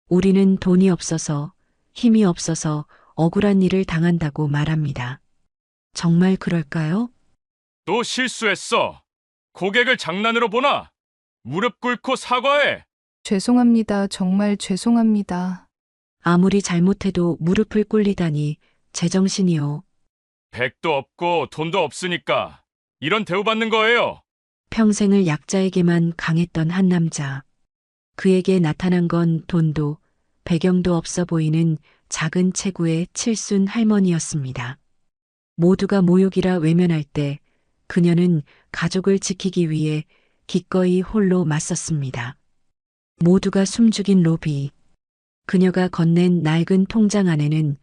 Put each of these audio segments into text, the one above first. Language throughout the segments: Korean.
우리는 돈이 없어서, 힘이 없어서 억울한 일을 당한다고 말합니다. 정말 그럴까요? 또 실수했어. 고객을 장난으로 보나? 무릎 꿇고 사과해. 죄송합니다. 정말 죄송합니다. 아무리 잘못해도 무릎을 꿇리다니 제정신이요. 백도 없고 돈도 없으니까 이런 대우받는 거예요. 평생을 약자에게만 강했던 한 남자. 그에게 나타난 건 돈도 배경도 없어 보이는 작은 체구의 칠순 할머니였습니다. 모두가 모욕이라 외면할 때 그녀는 가족을 지키기 위해 기꺼이 홀로 맞섰습니다. 모두가 숨죽인 로비. 그녀가 건넨 낡은 통장 안에는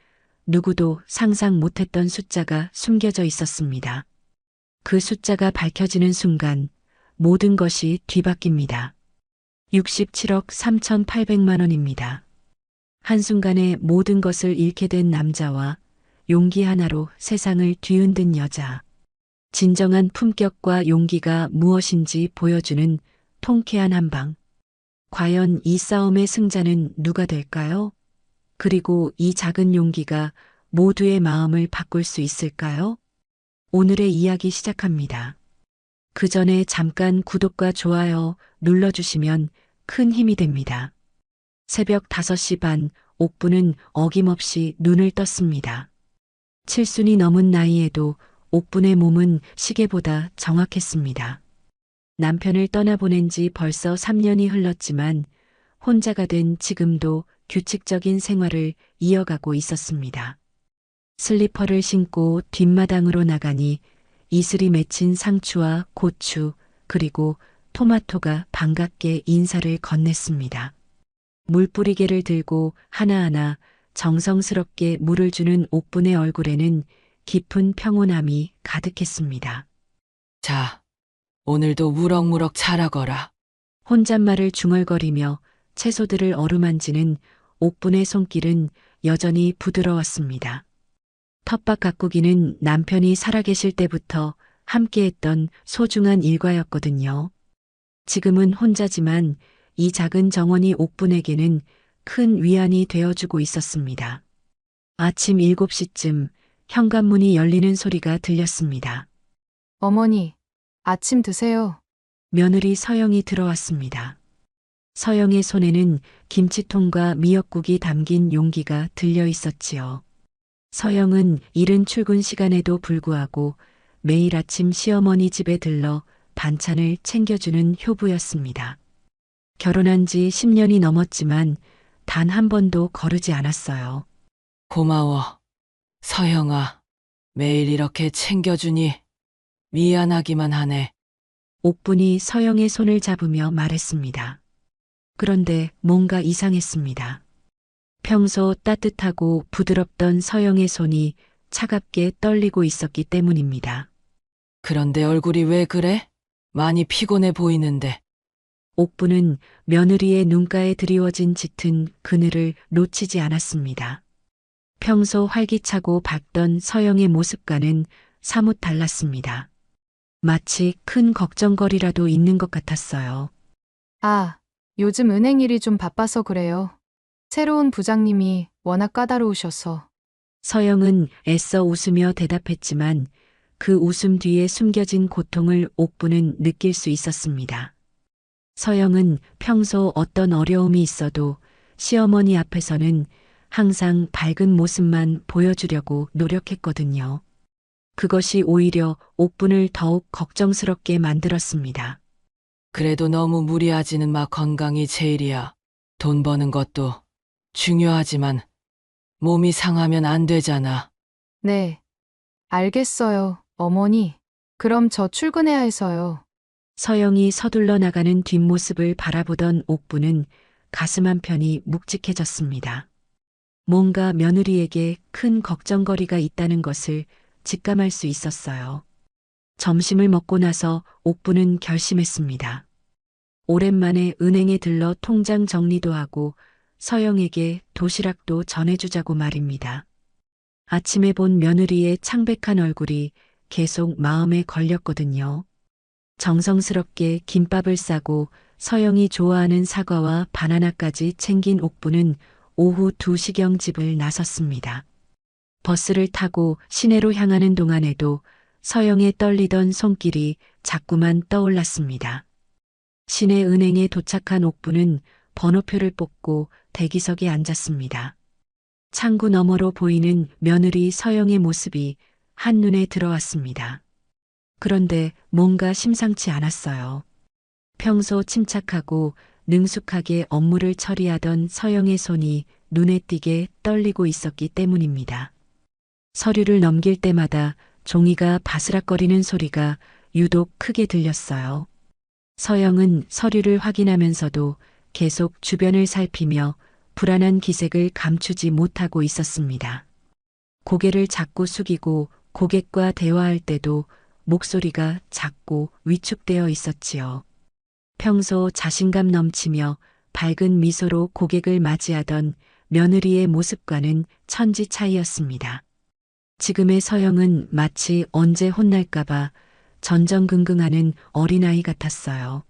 누구도 상상 못했던 숫자가 숨겨져 있었습니다. 그 숫자가 밝혀지는 순간 모든 것이 뒤바뀝니다. 67억 3,800만 원입니다. 한순간에 모든 것을 잃게 된 남자와 용기 하나로 세상을 뒤흔든 여자. 진정한 품격과 용기가 무엇인지 보여주는 통쾌한 한방. 과연 이 싸움의 승자는 누가 될까요? 그리고 이 작은 용기가 모두의 마음을 바꿀 수 있을까요? 오늘의 이야기 시작합니다. 그 전에 잠깐 구독과 좋아요 눌러주시면 큰 힘이 됩니다. 새벽 5시 반, 옥부는 어김없이 눈을 떴습니다. 칠순이 넘은 나이에도 옥분의 몸은 시계보다 정확했습니다. 남편을 떠나보낸 지 벌써 3년이 흘렀지만 혼자가 된 지금도 규칙적인 생활을 이어가고 있었습니다. 슬리퍼를 신고 뒷마당으로 나가니 이슬이 맺힌 상추와 고추 그리고 토마토가 반갑게 인사를 건넸습니다. 물뿌리개를 들고 하나하나 정성스럽게 물을 주는 옥분의 얼굴에는 깊은 평온함이 가득했습니다. 자, 오늘도 무럭무럭 자라거라. 혼잣말을 중얼거리며 채소들을 어루만지는 옥분의 손길은 여전히 부드러웠습니다. 텃밭 가꾸기는 남편이 살아계실 때부터 함께했던 소중한 일과였거든요. 지금은 혼자지만 이 작은 정원이 옥분에게는 큰 위안이 되어주고 있었습니다. 아침 7시쯤 현관문이 열리는 소리가 들렸습니다. 어머니, 아침 드세요. 며느리 서영이 들어왔습니다. 서영의 손에는 김치통과 미역국이 담긴 용기가 들려 있었지요. 서영은 이른 출근 시간에도 불구하고 매일 아침 시어머니 집에 들러 반찬을 챙겨주는 효부였습니다. 결혼한 지 10년이 넘었지만 단 한 번도 거르지 않았어요. 고마워. 서영아, 매일 이렇게 챙겨주니 미안하기만 하네. 옥분이 서영의 손을 잡으며 말했습니다. 그런데 뭔가 이상했습니다. 평소 따뜻하고 부드럽던 서영의 손이 차갑게 떨리고 있었기 때문입니다. 그런데 얼굴이 왜 그래? 많이 피곤해 보이는데. 옥부는 며느리의 눈가에 드리워진 짙은 그늘을 놓치지 않았습니다. 평소 활기차고 밝던 서영의 모습과는 사뭇 달랐습니다. 마치 큰 걱정거리라도 있는 것 같았어요. 아, 요즘 은행 일이 좀 바빠서 그래요. 새로운 부장님이 워낙 까다로우셔서. 서영은 애써 웃으며 대답했지만 그 웃음 뒤에 숨겨진 고통을 옥부는 느낄 수 있었습니다. 서영은 평소 어떤 어려움이 있어도 시어머니 앞에서는 항상 밝은 모습만 보여주려고 노력했거든요. 그것이 오히려 옥분을 더욱 걱정스럽게 만들었습니다. 그래도 너무 무리하지는 마. 건강이 제일이야. 돈 버는 것도 중요하지만 몸이 상하면 안 되잖아. 네, 알겠어요, 어머니. 그럼 저 출근해야 해서요. 서영이 서둘러 나가는 뒷모습을 바라보던 옥부는 가슴 한편이 묵직해졌습니다. 뭔가 며느리에게 큰 걱정거리가 있다는 것을 직감할 수 있었어요. 점심을 먹고 나서 옥부는 결심했습니다. 오랜만에 은행에 들러 통장 정리도 하고 서영에게 도시락도 전해주자고 말입니다. 아침에 본 며느리의 창백한 얼굴이 계속 마음에 걸렸거든요. 정성스럽게 김밥을 싸고 서영이 좋아하는 사과와 바나나까지 챙긴 옥부는 오후 2시경 집을 나섰습니다. 버스를 타고 시내로 향하는 동안에도 서영의 떨리던 손길이 자꾸만 떠올랐습니다. 시내 은행에 도착한 옥부는 번호표를 뽑고 대기석에 앉았습니다. 창구 너머로 보이는 며느리 서영의 모습이 한눈에 들어왔습니다. 그런데 뭔가 심상치 않았어요. 평소 침착하고 능숙하게 업무를 처리하던 서영의 손이 눈에 띄게 떨리고 있었기 때문입니다. 서류를 넘길 때마다 종이가 바스락거리는 소리가 유독 크게 들렸어요. 서영은 서류를 확인하면서도 계속 주변을 살피며 불안한 기색을 감추지 못하고 있었습니다. 고개를 자꾸 숙이고 고객과 대화할 때도 목소리가 작고 위축되어 있었지요. 평소 자신감 넘치며 밝은 미소로 고객을 맞이하던 며느리의 모습과는 천지 차이였습니다. 지금의 서영은 마치 언제 혼날까봐 전전긍긍하는 어린아이 같았어요.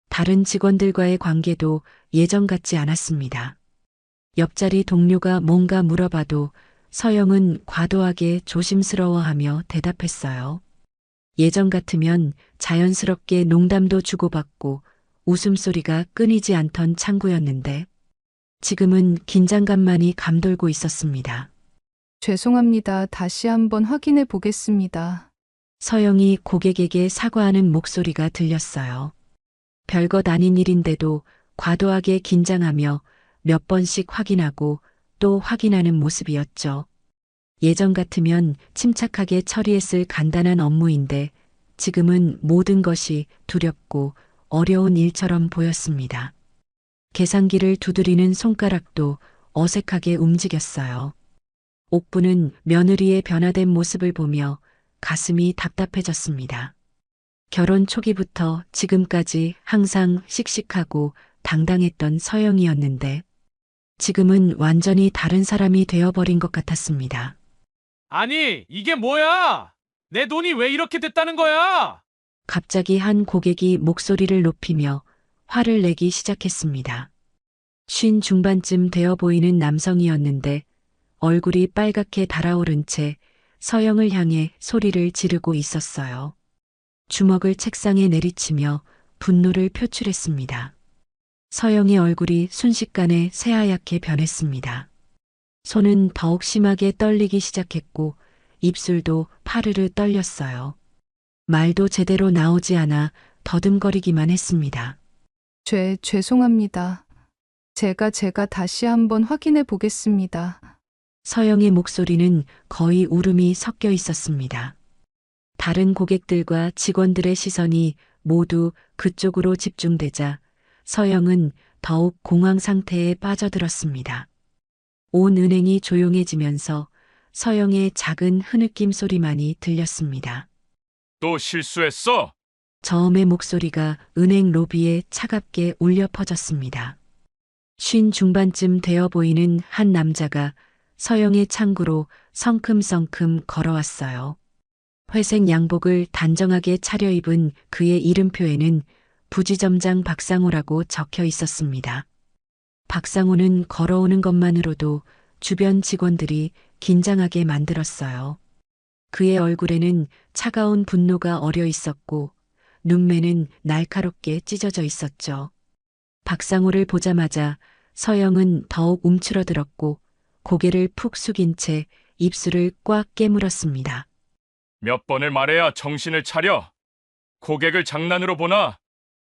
다른 직원들과의 관계도 예전 같지 않았습니다. 옆자리 동료가 뭔가 물어봐도 서영은 과도하게 조심스러워하며 대답했어요. 예전 같으면 자연스럽게 농담도 주고받고 웃음소리가 끊이지 않던 창구였는데 지금은 긴장감만이 감돌고 있었습니다. 죄송합니다. 다시 한번 확인해 보겠습니다. 서영이 고객에게 사과하는 목소리가 들렸어요. 별것 아닌 일인데도 과도하게 긴장하며 몇 번씩 확인하고 또 확인하는 모습이었죠. 예전 같으면 침착하게 처리했을 간단한 업무인데 지금은 모든 것이 두렵고 어려운 일처럼 보였습니다. 계산기를 두드리는 손가락도 어색하게 움직였어요. 옥부는 며느리의 변화된 모습을 보며 가슴이 답답해졌습니다. 결혼 초기부터 지금까지 항상 씩씩하고 당당했던 서영이었는데 지금은 완전히 다른 사람이 되어버린 것 같았습니다. 아니, 이게 뭐야? 내 돈이 왜 이렇게 됐다는 거야? 갑자기 한 고객이 목소리를 높이며 화를 내기 시작했습니다. 50 중반쯤 되어 보이는 남성이었는데 얼굴이 빨갛게 달아오른 채 서영을 향해 소리를 지르고 있었어요. 주먹을 책상에 내리치며 분노를 표출했습니다. 서영의 얼굴이 순식간에 새하얗게 변했습니다. 손은 더욱 심하게 떨리기 시작했고 입술도 파르르 떨렸어요. 말도 제대로 나오지 않아 더듬거리기만 했습니다. 죄송합니다. 제가 다시 한번 확인해 보겠습니다. 서영의 목소리는 거의 울음이 섞여 있었습니다. 다른 고객들과 직원들의 시선이 모두 그쪽으로 집중되자 서영은 더욱 공황 상태에 빠져들었습니다. 온 은행이 조용해지면서 서영의 작은 흐느낌 소리만이 들렸습니다. 또 실수했어? 저음의 목소리가 은행 로비에 차갑게 울려 퍼졌습니다. 50 중반쯤 되어 보이는 한 남자가 서영의 창구로 성큼성큼 걸어왔어요. 회색 양복을 단정하게 차려입은 그의 이름표에는 부지점장 박상호라고 적혀 있었습니다. 박상호는 걸어오는 것만으로도 주변 직원들이 긴장하게 만들었어요. 그의 얼굴에는 차가운 분노가 어려 있었고 눈매는 날카롭게 찢어져 있었죠. 박상호를 보자마자 서영은 더욱 움츠러들었고 고개를 푹 숙인 채 입술을 꽉 깨물었습니다. 몇 번을 말해야 정신을 차려. 고객을 장난으로 보나?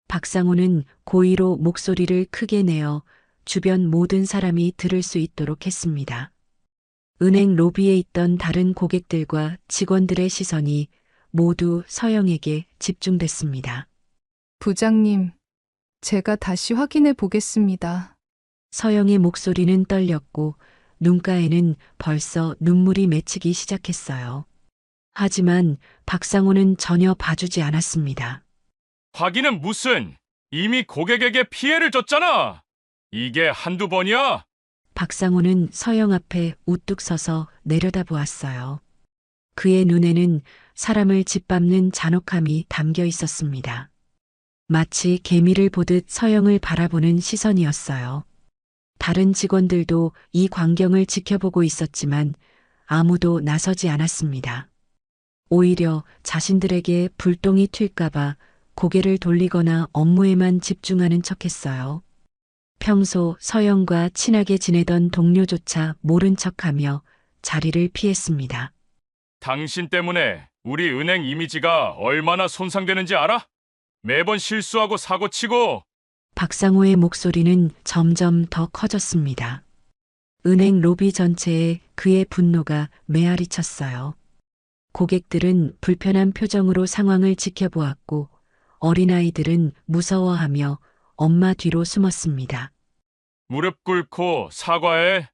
박상호는 고의로 목소리를 크게 내어 주변 모든 사람이 들을 수 있도록 했습니다. 은행 로비에 있던 다른 고객들과 직원들의 시선이 모두 서영에게 집중됐습니다. 부장님, 제가 다시 확인해 보겠습니다. 서영의 목소리는 떨렸고 눈가에는 벌써 눈물이 맺히기 시작했어요. 하지만 박상호는 전혀 봐주지 않았습니다. 확인은 무슨? 이미 고객에게 피해를 줬잖아. 이게 한두 번이야? 박상호는 서영 앞에 우뚝 서서 내려다보았어요. 그의 눈에는 사람을 짓밟는 잔혹함이 담겨 있었습니다. 마치 개미를 보듯 서영을 바라보는 시선이었어요. 다른 직원들도 이 광경을 지켜보고 있었지만 아무도 나서지 않았습니다. 오히려 자신들에게 불똥이 튈까봐 고개를 돌리거나 업무에만 집중하는 척했어요. 평소 서영과 친하게 지내던 동료조차 모른 척하며 자리를 피했습니다. 당신 때문에 우리 은행 이미지가 얼마나 손상되는지 알아? 매번 실수하고 사고치고 박상호의 목소리는 점점 더 커졌습니다. 은행 로비 전체에 그의 분노가 메아리 쳤어요. 고객들은 불편한 표정으로 상황을 지켜보았고 어린아이들은 무서워하며 엄마 뒤로 숨었습니다. 무릎 꿇고 사과해.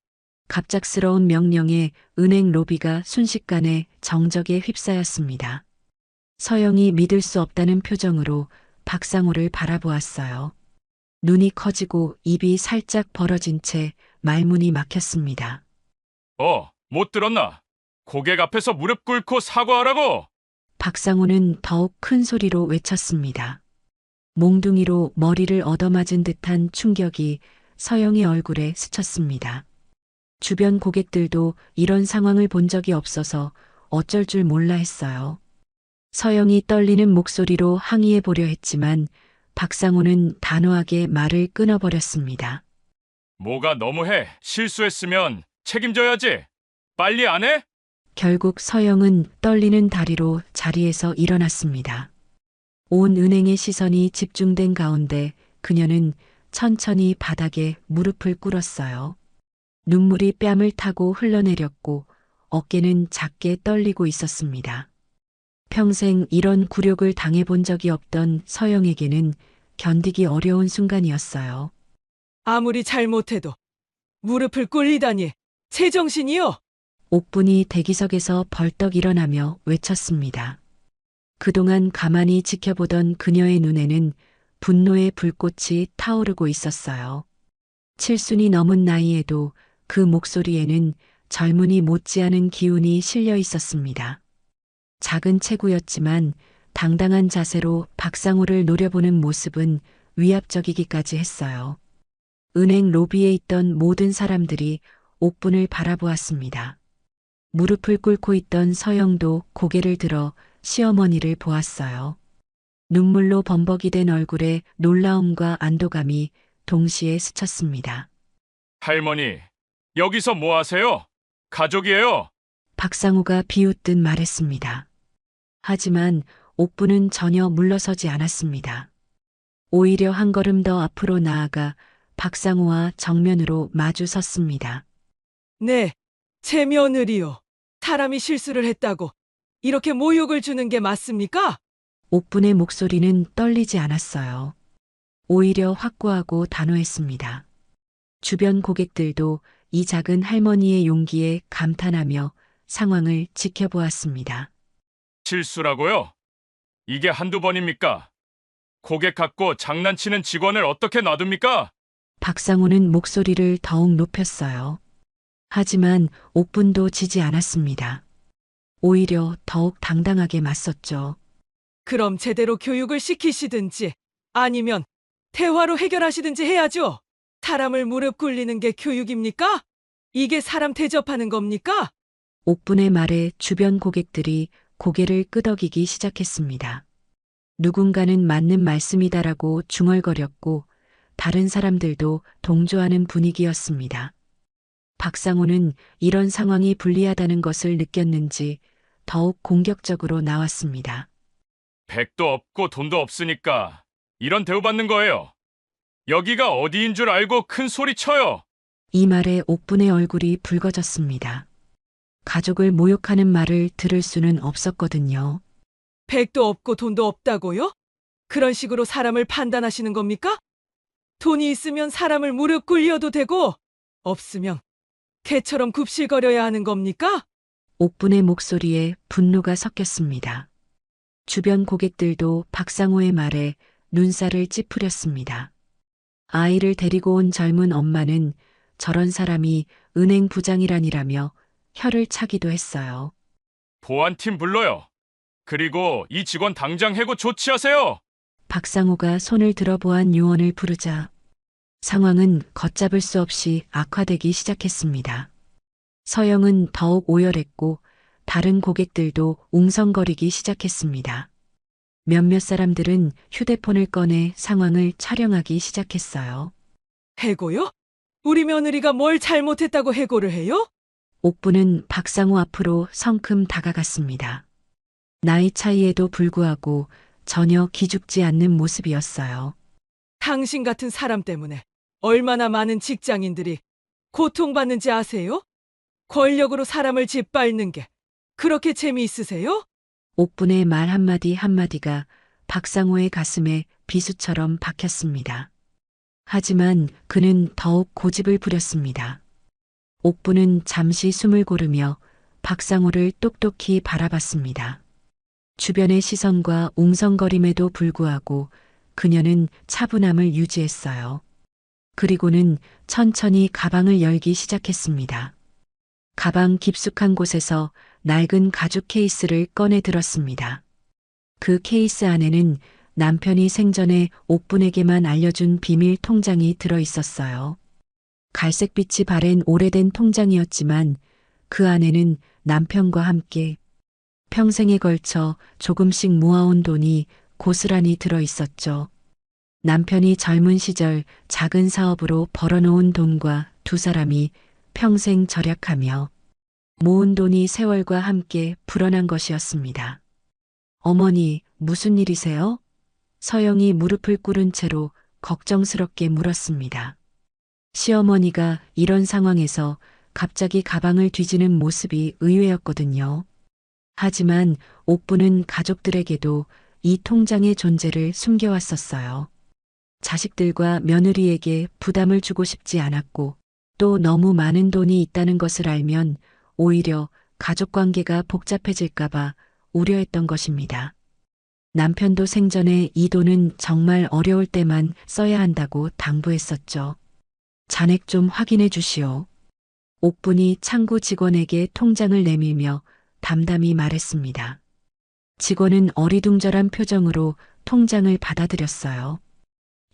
갑작스러운 명령에 은행 로비가 순식간에 정적에 휩싸였습니다. 서영이 믿을 수 없다는 표정으로 박상호를 바라보았어요. 눈이 커지고 입이 살짝 벌어진 채 말문이 막혔습니다. 못 들었나? 고객 앞에서 무릎 꿇고 사과하라고! 박상호는 더욱 큰 소리로 외쳤습니다. 몽둥이로 머리를 얻어맞은 듯한 충격이 서영의 얼굴에 스쳤습니다. 주변 고객들도 이런 상황을 본 적이 없어서 어쩔 줄 몰라 했어요. 서영이 떨리는 목소리로 항의해 보려 했지만 박상호는 단호하게 말을 끊어버렸습니다. 뭐가 너무해. 실수했으면 책임져야지. 빨리 안 해? 결국 서영은 떨리는 다리로 자리에서 일어났습니다. 온 은행의 시선이 집중된 가운데 그녀는 천천히 바닥에 무릎을 꿇었어요. 눈물이 뺨을 타고 흘러내렸고 어깨는 작게 떨리고 있었습니다. 평생 이런 굴욕을 당해본 적이 없던 서영에게는 견디기 어려운 순간이었어요. 아무리 잘못해도 무릎을 꿇리다니 제정신이요? 옥분이 대기석에서 벌떡 일어나며 외쳤습니다. 그동안 가만히 지켜보던 그녀의 눈에는 분노의 불꽃이 타오르고 있었어요. 칠순이 넘은 나이에도 그 목소리에는 젊은이 못지않은 기운이 실려 있었습니다. 작은 체구였지만 당당한 자세로 박상호를 노려보는 모습은 위압적이기까지 했어요. 은행 로비에 있던 모든 사람들이 옥분을 바라보았습니다. 무릎을 꿇고 있던 서영도 고개를 들어 시어머니를 보았어요. 눈물로 범벅이 된 얼굴에 놀라움과 안도감이 동시에 스쳤습니다. 할머니, 여기서 뭐 하세요? 가족이에요. 박상호가 비웃듯 말했습니다. 하지만 옥부는 전혀 물러서지 않았습니다. 오히려 한 걸음 더 앞으로 나아가 박상호와 정면으로 마주 섰습니다. 네, 제 며느리요. 사람이 실수를 했다고 이렇게 모욕을 주는 게 맞습니까? 옥분의 목소리는 떨리지 않았어요. 오히려 확고하고 단호했습니다. 주변 고객들도 이 작은 할머니의 용기에 감탄하며 상황을 지켜보았습니다. 실수라고요? 이게 한두 번입니까? 고객 갖고 장난치는 직원을 어떻게 놔둡니까? 박상호는 목소리를 더욱 높였어요. 하지만 옥분도 지지 않았습니다. 오히려 더욱 당당하게 맞섰죠. 그럼 제대로 교육을 시키시든지 아니면 대화로 해결하시든지 해야죠. 사람을 무릎 꿇리는 게 교육입니까? 이게 사람 대접하는 겁니까? 옥분의 말에 주변 고객들이 고개를 끄덕이기 시작했습니다. 누군가는 맞는 말씀이다라고 중얼거렸고 다른 사람들도 동조하는 분위기였습니다. 박상호는 이런 상황이 불리하다는 것을 느꼈는지 더욱 공격적으로 나왔습니다. 백도 없고 돈도 없으니까 이런 대우받는 거예요. 여기가 어디인 줄 알고 큰 소리 쳐요. 이 말에 옥분의 얼굴이 붉어졌습니다. 가족을 모욕하는 말을 들을 수는 없었거든요. 백도 없고 돈도 없다고요? 그런 식으로 사람을 판단하시는 겁니까? 돈이 있으면 사람을 무릎 꿇려도 되고 없으면 개처럼 굽실거려야 하는 겁니까? 옥분의 목소리에 분노가 섞였습니다. 주변 고객들도 박상호의 말에 눈살을 찌푸렸습니다. 아이를 데리고 온 젊은 엄마는 저런 사람이 은행 부장이라니라며 혀를 차기도 했어요. 보안팀 불러요. 그리고 이 직원 당장 해고 조치하세요. 박상호가 손을 들어보안 요원을 부르자 상황은 걷잡을 수 없이 악화되기 시작했습니다. 서영은 더욱 오열했고 다른 고객들도 웅성거리기 시작했습니다. 몇몇 사람들은 휴대폰을 꺼내 상황을 촬영하기 시작했어요. 해고요? 우리 며느리가 뭘 잘못했다고 해고를 해요? 옥부는 박상호 앞으로 성큼 다가갔습니다. 나이 차이에도 불구하고 전혀 기죽지 않는 모습이었어요. 당신 같은 사람 때문에 얼마나 많은 직장인들이 고통받는지 아세요? 권력으로 사람을 짓밟는 게 그렇게 재미있으세요? 옥분의 말 한마디 한마디가 박상호의 가슴에 비수처럼 박혔습니다. 하지만 그는 더욱 고집을 부렸습니다. 옥분은 잠시 숨을 고르며 박상호를 똑똑히 바라봤습니다. 주변의 시선과 웅성거림에도 불구하고 그녀는 차분함을 유지했어요. 그리고는 천천히 가방을 열기 시작했습니다. 가방 깊숙한 곳에서 낡은 가죽 케이스를 꺼내 들었습니다. 그 케이스 안에는 남편이 생전에 옥분에게만 알려준 비밀 통장이 들어 있었어요. 갈색빛이 바랜 오래된 통장이었지만 그 안에는 남편과 함께 평생에 걸쳐 조금씩 모아온 돈이 고스란히 들어 있었죠. 남편이 젊은 시절 작은 사업으로 벌어놓은 돈과 두 사람이 평생 절약하며 모은 돈이 세월과 함께 불어난 것이었습니다. 어머니, 무슨 일이세요? 서영이 무릎을 꿇은 채로 걱정스럽게 물었습니다. 시어머니가 이런 상황에서 갑자기 가방을 뒤지는 모습이 의외였거든요. 하지만 옥부는 가족들에게도 이 통장의 존재를 숨겨왔었어요. 자식들과 며느리에게 부담을 주고 싶지 않았고 또 너무 많은 돈이 있다는 것을 알면 오히려 가족관계가 복잡해질까봐 우려했던 것입니다. 남편도 생전에 이 돈은 정말 어려울 때만 써야 한다고 당부했었죠. 잔액 좀 확인해 주시오. 옥분이 창구 직원에게 통장을 내밀며 담담히 말했습니다. 직원은 어리둥절한 표정으로 통장을 받아들였어요.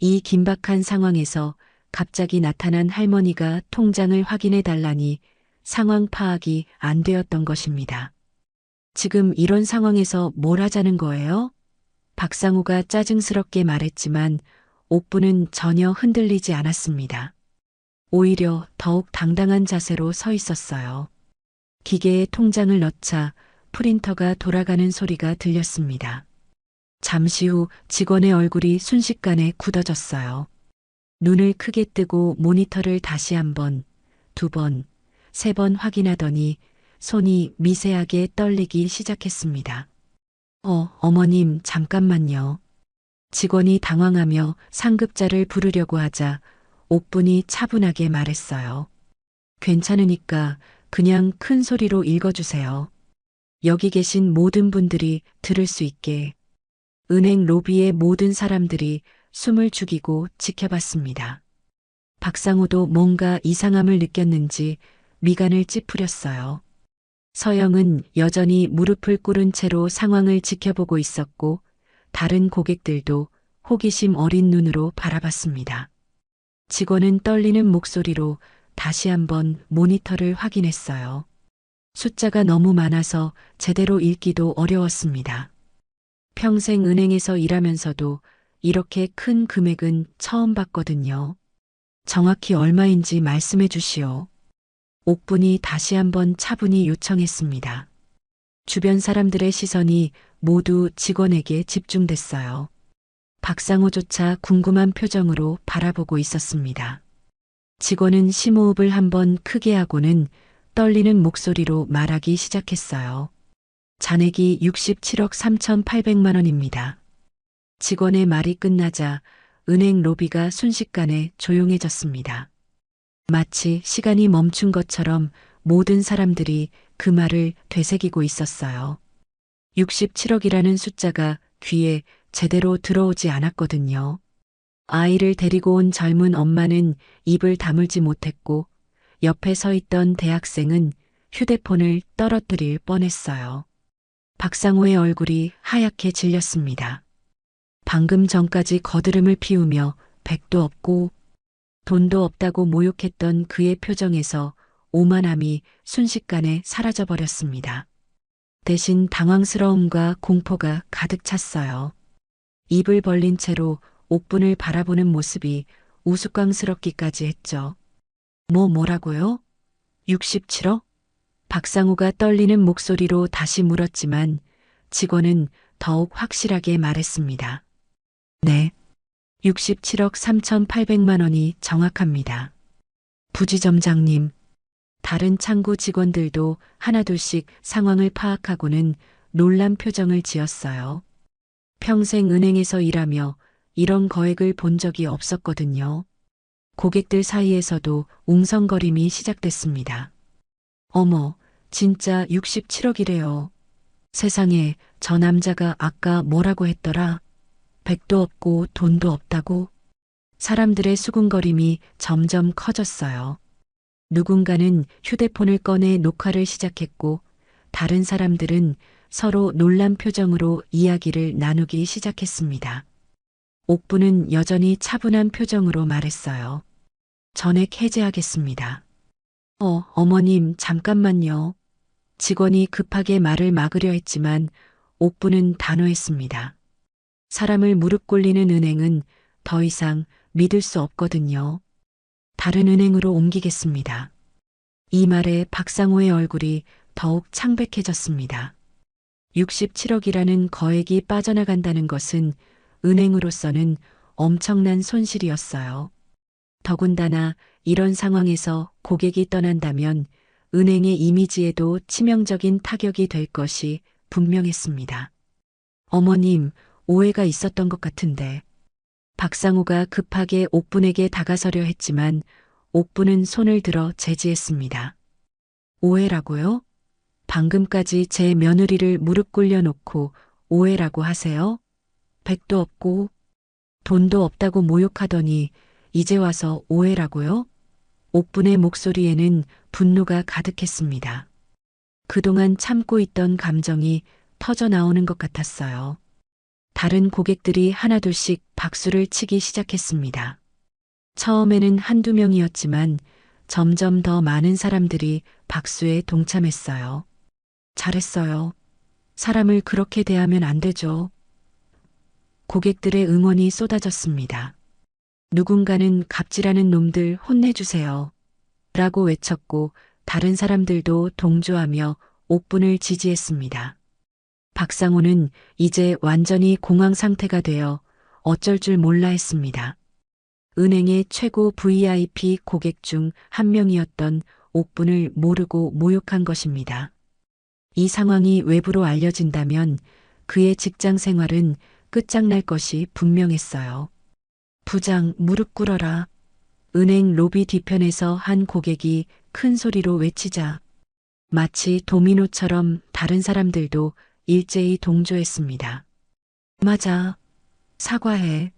이 긴박한 상황에서 갑자기 나타난 할머니가 통장을 확인해 달라니 상황 파악이 안 되었던 것입니다. 지금 이런 상황에서 뭘 하자는 거예요? 박상우가 짜증스럽게 말했지만 옥부는 전혀 흔들리지 않았습니다. 오히려 더욱 당당한 자세로 서 있었어요. 기계에 통장을 넣자 프린터가 돌아가는 소리가 들렸습니다. 잠시 후 직원의 얼굴이 순식간에 굳어졌어요. 눈을 크게 뜨고 모니터를 다시 한 번, 두 번, 세 번 확인하더니 손이 미세하게 떨리기 시작했습니다. 어머님, 잠깐만요. 직원이 당황하며 상급자를 부르려고 하자 옥분이 차분하게 말했어요. 괜찮으니까 그냥 큰 소리로 읽어주세요. 여기 계신 모든 분들이 들을 수 있게. 은행 로비의 모든 사람들이 숨을 죽이고 지켜봤습니다. 박상호도 뭔가 이상함을 느꼈는지 미간을 찌푸렸어요. 서영은 여전히 무릎을 꿇은 채로 상황을 지켜보고 있었고 다른 고객들도 호기심 어린 눈으로 바라봤습니다. 직원은 떨리는 목소리로 다시 한번 모니터를 확인했어요. 숫자가 너무 많아서 제대로 읽기도 어려웠습니다. 평생 은행에서 일하면서도 이렇게 큰 금액은 처음 봤거든요. 정확히 얼마인지 말씀해 주시오. 옥분이 다시 한번 차분히 요청했습니다. 주변 사람들의 시선이 모두 직원에게 집중됐어요. 박상호조차 궁금한 표정으로 바라보고 있었습니다. 직원은 심호흡을 한번 크게 하고는 떨리는 목소리로 말하기 시작했어요. 잔액이 67억 3,800만 원입니다. 직원의 말이 끝나자 은행 로비가 순식간에 조용해졌습니다. 마치 시간이 멈춘 것처럼 모든 사람들이 그 말을 되새기고 있었어요. 67억이라는 숫자가 귀에 제대로 들어오지 않았거든요. 아이를 데리고 온 젊은 엄마는 입을 다물지 못했고 옆에 서 있던 대학생은 휴대폰을 떨어뜨릴 뻔했어요. 박상호의 얼굴이 하얗게 질렸습니다. 방금 전까지 거드름을 피우며 백도 없고 돈도 없다고 모욕했던 그의 표정에서 오만함이 순식간에 사라져버렸습니다. 대신 당황스러움과 공포가 가득 찼어요. 입을 벌린 채로 옥분을 바라보는 모습이 우스꽝스럽기까지 했죠. 뭐라고요? 67억? 박상우가 떨리는 목소리로 다시 물었지만 직원은 더욱 확실하게 말했습니다. 네. 67억 3,800만 원이 정확합니다. 부지점장님, 다른 창구 직원들도 하나둘씩 상황을 파악하고는 놀란 표정을 지었어요. 평생 은행에서 일하며 이런 거액을 본 적이 없었거든요. 고객들 사이에서도 웅성거림이 시작됐습니다. 어머, 진짜 67억이래요. 세상에, 저 남자가 아까 뭐라고 했더라? 백도 없고 돈도 없다고? 사람들의 수군거림이 점점 커졌어요. 누군가는 휴대폰을 꺼내 녹화를 시작했고 다른 사람들은 서로 놀란 표정으로 이야기를 나누기 시작했습니다. 옥부는 여전히 차분한 표정으로 말했어요. 전액 해제하겠습니다. 어머님, 잠깐만요. 직원이 급하게 말을 막으려 했지만 옥부는 단호했습니다. 사람을 무릎 꿇리는 은행은 더 이상 믿을 수 없거든요. 다른 은행으로 옮기겠습니다. 이 말에 박상호의 얼굴이 더욱 창백해졌습니다. 67억이라는 거액이 빠져나간다는 것은 은행으로서는 엄청난 손실이었어요. 더군다나 이런 상황에서 고객이 떠난다면 은행의 이미지에도 치명적인 타격이 될 것이 분명했습니다. 어머님, 오해가 있었던 것 같은데. 박상우가 급하게 옥분에게 다가서려 했지만 옥분은 손을 들어 제지했습니다. 오해라고요? 방금까지 제 며느리를 무릎 꿇려 놓고 오해라고 하세요? 백도 없고 돈도 없다고 모욕하더니 이제 와서 오해라고요? 옥분의 목소리에는 분노가 가득했습니다. 그동안 참고 있던 감정이 터져 나오는 것 같았어요. 다른 고객들이 하나둘씩 박수를 치기 시작했습니다. 처음에는 한두 명이었지만 점점 더 많은 사람들이 박수에 동참했어요. 잘했어요. 사람을 그렇게 대하면 안 되죠. 고객들의 응원이 쏟아졌습니다. 누군가는 갑질하는 놈들 혼내주세요. 라고 외쳤고 다른 사람들도 동조하며 옥분을 지지했습니다. 박상호는 이제 완전히 공황 상태가 되어 어쩔 줄 몰라 했습니다. 은행의 최고 VIP 고객 중 한 명이었던 옥분을 모르고 모욕한 것입니다. 이 상황이 외부로 알려진다면 그의 직장 생활은 끝장날 것이 분명했어요. 부장, 무릎 꿇어라. 은행 로비 뒤편에서 한 고객이 큰 소리로 외치자 마치 도미노처럼 다른 사람들도 일제히 동조했습니다. 맞아. 사과해.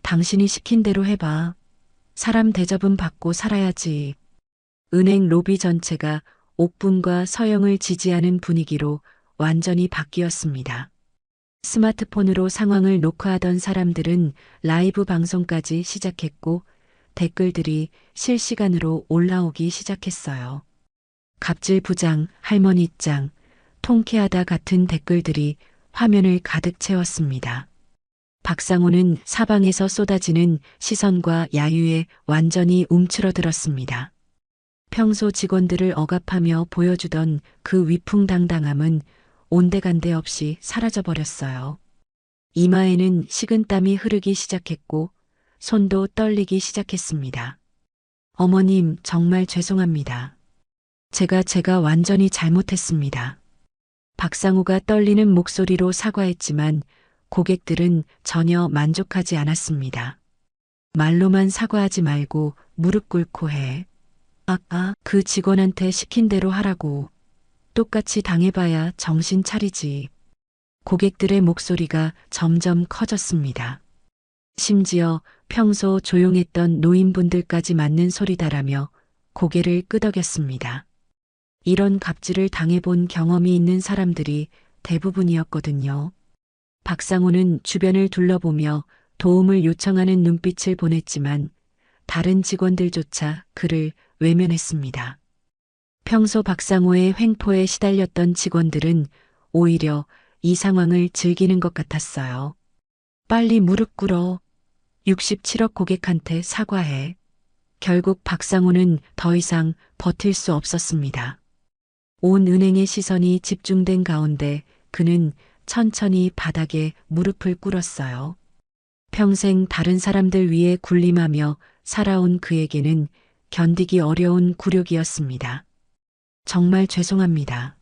당신이 시킨 대로 해봐. 사람 대접은 받고 살아야지. 은행 로비 전체가 옥분과 서영을 지지하는 분위기로 완전히 바뀌었습니다. 스마트폰으로 상황을 녹화하던 사람들은 라이브 방송까지 시작했고 댓글들이 실시간으로 올라오기 시작했어요. 갑질 부장, 할머니 짱, 통쾌하다 같은 댓글들이 화면을 가득 채웠습니다. 박상호는 사방에서 쏟아지는 시선과 야유에 완전히 움츠러들었습니다. 평소 직원들을 억압하며 보여주던 그 위풍당당함은 온데간데 없이 사라져버렸어요. 이마에는 식은땀이 흐르기 시작했고 손도 떨리기 시작했습니다. 어머님, 정말 죄송합니다. 제가 완전히 잘못했습니다. 박상우가 떨리는 목소리로 사과했지만 고객들은 전혀 만족하지 않았습니다. 말로만 사과하지 말고 무릎 꿇고 해. 그 직원한테 시킨 대로 하라고. 똑같이 당해봐야 정신 차리지. 고객들의 목소리가 점점 커졌습니다. 심지어 평소 조용했던 노인분들까지 맞는 소리다라며 고개를 끄덕였습니다. 이런 갑질을 당해본 경험이 있는 사람들이 대부분이었거든요. 박상호는 주변을 둘러보며 도움을 요청하는 눈빛을 보냈지만 다른 직원들조차 그를 외면했습니다. 평소 박상호의 횡포에 시달렸던 직원들은 오히려 이 상황을 즐기는 것 같았어요. 빨리 무릎 꿇어. 67억 고객한테 사과해. 결국 박상호는 더 이상 버틸 수 없었습니다. 온 은행의 시선이 집중된 가운데 그는 천천히 바닥에 무릎을 꿇었어요. 평생 다른 사람들 위해 군림하며 살아온 그에게는 견디기 어려운 굴욕이었습니다. 정말 죄송합니다.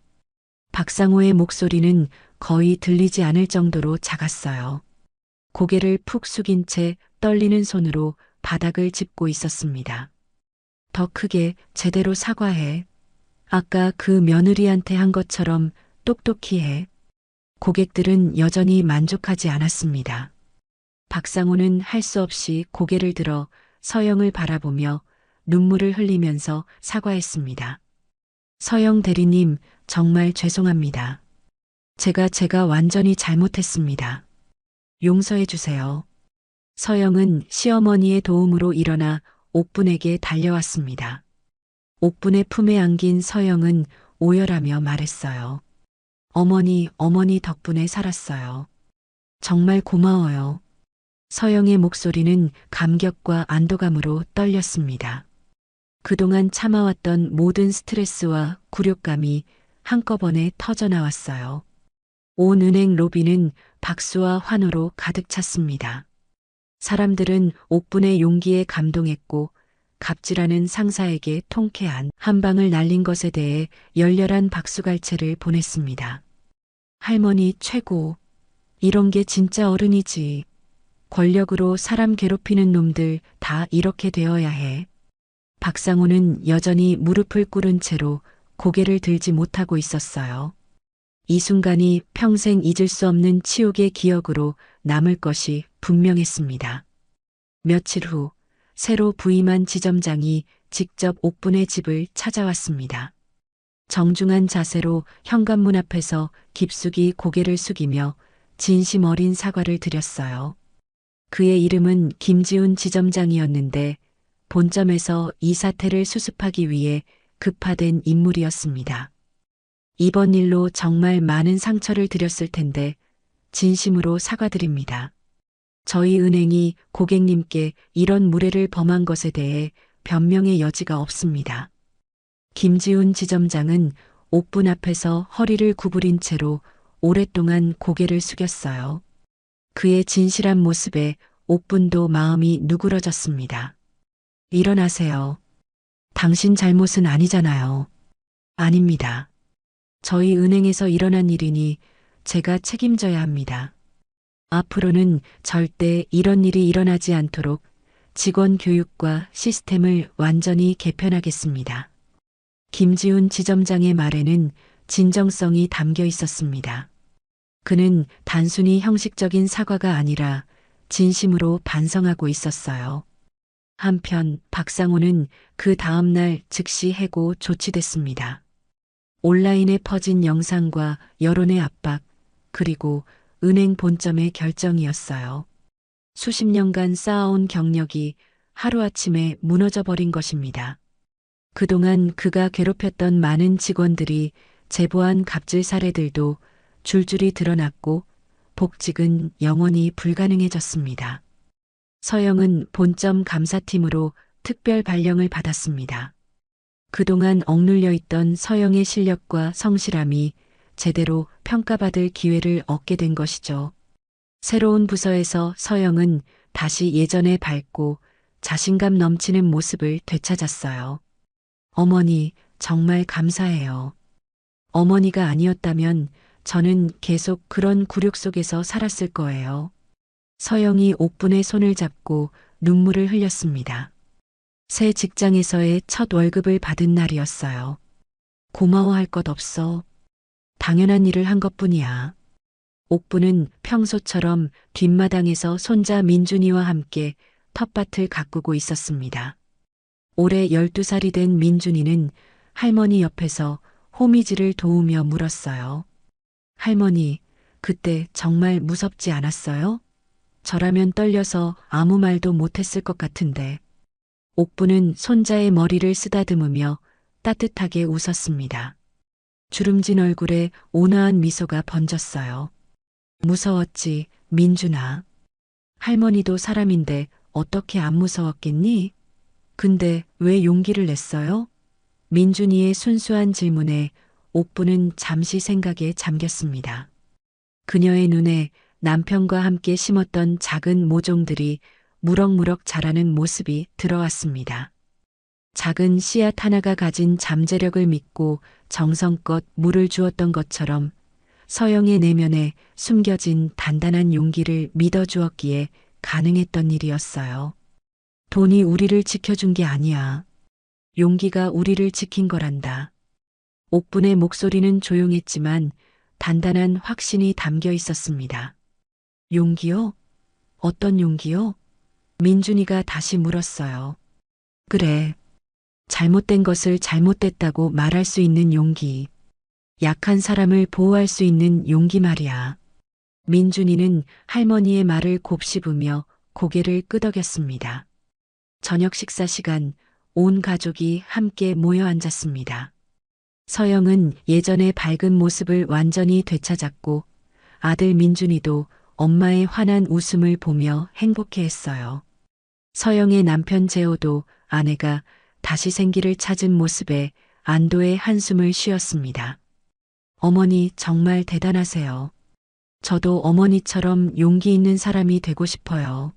박상호의 목소리는 거의 들리지 않을 정도로 작았어요. 고개를 푹 숙인 채 떨리는 손으로 바닥을 짚고 있었습니다. 더 크게 제대로 사과해. 아까 그 며느리한테 한 것처럼 똑똑히 해. 고객들은 여전히 만족하지 않았습니다. 박상호는 할 수 없이 고개를 들어 서영을 바라보며 눈물을 흘리면서 사과했습니다. 서영 대리님, 정말 죄송합니다. 제가 완전히 잘못했습니다. 용서해 주세요. 서영은 시어머니의 도움으로 일어나 옥분에게 달려왔습니다. 옥분의 품에 안긴 서영은 오열하며 말했어요. 어머니 덕분에 살았어요. 정말 고마워요. 서영의 목소리는 감격과 안도감으로 떨렸습니다. 그동안 참아왔던 모든 스트레스와 굴욕감이 한꺼번에 터져나왔어요. 온 은행 로비는 박수와 환호로 가득 찼습니다. 사람들은 옥분의 용기에 감동했고 갑질하는 상사에게 통쾌한 한 방을 날린 것에 대해 열렬한 박수갈채를 보냈습니다. 할머니 최고. 이런 게 진짜 어른이지. 권력으로 사람 괴롭히는 놈들 다 이렇게 되어야 해. 박상호는 여전히 무릎을 꿇은 채로 고개를 들지 못하고 있었어요. 이 순간이 평생 잊을 수 없는 치욕의 기억으로 남을 것이 분명했습니다. 며칠 후 새로 부임한 지점장이 직접 옥분의 집을 찾아왔습니다. 정중한 자세로 현관문 앞에서 깊숙이 고개를 숙이며 진심 어린 사과를 드렸어요. 그의 이름은 김지훈 지점장이었는데 본점에서 이 사태를 수습하기 위해 급파된 인물이었습니다. 이번 일로 정말 많은 상처를 드렸을 텐데 진심으로 사과드립니다. 저희 은행이 고객님께 이런 무례를 범한 것에 대해 변명의 여지가 없습니다. 김지훈 지점장은 옥분 앞에서 허리를 구부린 채로 오랫동안 고개를 숙였어요. 그의 진실한 모습에 옥분도 마음이 누그러졌습니다. 일어나세요. 당신 잘못은 아니잖아요. 아닙니다. 저희 은행에서 일어난 일이니 제가 책임져야 합니다. 앞으로는 절대 이런 일이 일어나지 않도록 직원 교육과 시스템을 완전히 개편하겠습니다. 김지훈 지점장의 말에는 진정성이 담겨 있었습니다. 그는 단순히 형식적인 사과가 아니라 진심으로 반성하고 있었어요. 한편 박상호는 그 다음날 즉시 해고 조치됐습니다. 온라인에 퍼진 영상과 여론의 압박, 그리고 은행 본점의 결정이었어요. 수십 년간 쌓아온 경력이 하루아침에 무너져버린 것입니다. 그동안 그가 괴롭혔던 많은 직원들이 제보한 갑질 사례들도 줄줄이 드러났고 복직은 영원히 불가능해졌습니다. 서영은 본점 감사팀으로 특별 발령을 받았습니다. 그동안 억눌려 있던 서영의 실력과 성실함이 제대로 평가받을 기회를 얻게 된 것이죠. 새로운 부서에서 서영은 다시 예전의 밝고 자신감 넘치는 모습을 되찾았어요. 어머니, 정말 감사해요. 어머니가 아니었다면 저는 계속 그런 굴욕 속에서 살았을 거예요. 서영이 옥분의 손을 잡고 눈물을 흘렸습니다. 새 직장에서의 첫 월급을 받은 날이었어요. 고마워할 것 없어. 당연한 일을 한 것뿐이야. 옥분은 평소처럼 뒷마당에서 손자 민준이와 함께 텃밭을 가꾸고 있었습니다. 올해 12살이 된 민준이는 할머니 옆에서 호미질을 도우며 물었어요. 할머니, 그때 정말 무섭지 않았어요? 저라면 떨려서 아무 말도 못했을 것 같은데. 옥부는 손자의 머리를 쓰다듬으며 따뜻하게 웃었습니다. 주름진 얼굴에 온화한 미소가 번졌어요. 무서웠지, 민준아. 할머니도 사람인데 어떻게 안 무서웠겠니? 근데 왜 용기를 냈어요? 민준이의 순수한 질문에 옥부는 잠시 생각에 잠겼습니다. 그녀의 눈에 남편과 함께 심었던 작은 모종들이 무럭무럭 자라는 모습이 들어왔습니다. 작은 씨앗 하나가 가진 잠재력을 믿고 정성껏 물을 주었던 것처럼 서영의 내면에 숨겨진 단단한 용기를 믿어주었기에 가능했던 일이었어요. 돈이 우리를 지켜준 게 아니야. 용기가 우리를 지킨 거란다. 옥분의 목소리는 조용했지만 단단한 확신이 담겨 있었습니다. 용기요? 어떤 용기요? 민준이가 다시 물었어요. 그래. 잘못된 것을 잘못됐다고 말할 수 있는 용기. 약한 사람을 보호할 수 있는 용기 말이야. 민준이는 할머니의 말을 곱씹으며 고개를 끄덕였습니다. 저녁 식사 시간, 온 가족이 함께 모여 앉았습니다. 서영은 예전의 밝은 모습을 완전히 되찾았고 아들 민준이도 엄마의 환한 웃음을 보며 행복해했어요. 서영의 남편 재호도 아내가 다시 생기를 찾은 모습에 안도의 한숨을 쉬었습니다. 어머니 정말 대단하세요. 저도 어머니처럼 용기 있는 사람이 되고 싶어요.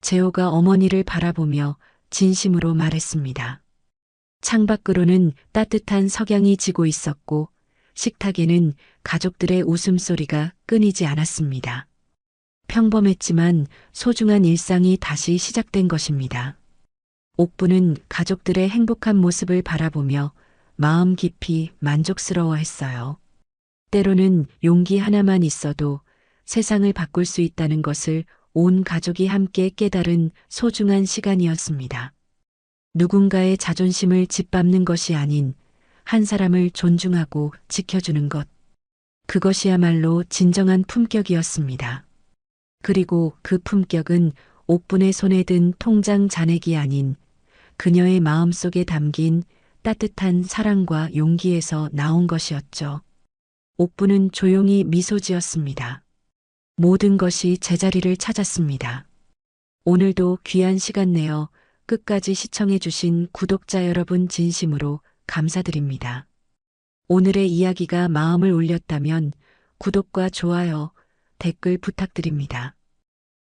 재호가 어머니를 바라보며 진심으로 말했습니다. 창밖으로는 따뜻한 석양이 지고 있었고 식탁에는 가족들의 웃음소리가 끊이지 않았습니다. 평범했지만 소중한 일상이 다시 시작된 것입니다. 옥부는 가족들의 행복한 모습을 바라보며 마음 깊이 만족스러워했어요. 때로는 용기 하나만 있어도 세상을 바꿀 수 있다는 것을 온 가족이 함께 깨달은 소중한 시간이었습니다. 누군가의 자존심을 짓밟는 것이 아닌 한 사람을 존중하고 지켜주는 것. 그것이야말로 진정한 품격이었습니다. 그리고 그 품격은 옥분의 손에 든 통장 잔액이 아닌 그녀의 마음속에 담긴 따뜻한 사랑과 용기에서 나온 것이었죠. 옥분은 조용히 미소 지었습니다. 모든 것이 제자리를 찾았습니다. 오늘도 귀한 시간 내어 끝까지 시청해주신 구독자 여러분 진심으로 감사드립니다. 오늘의 이야기가 마음을 울렸다면 구독과 좋아요, 댓글 부탁드립니다.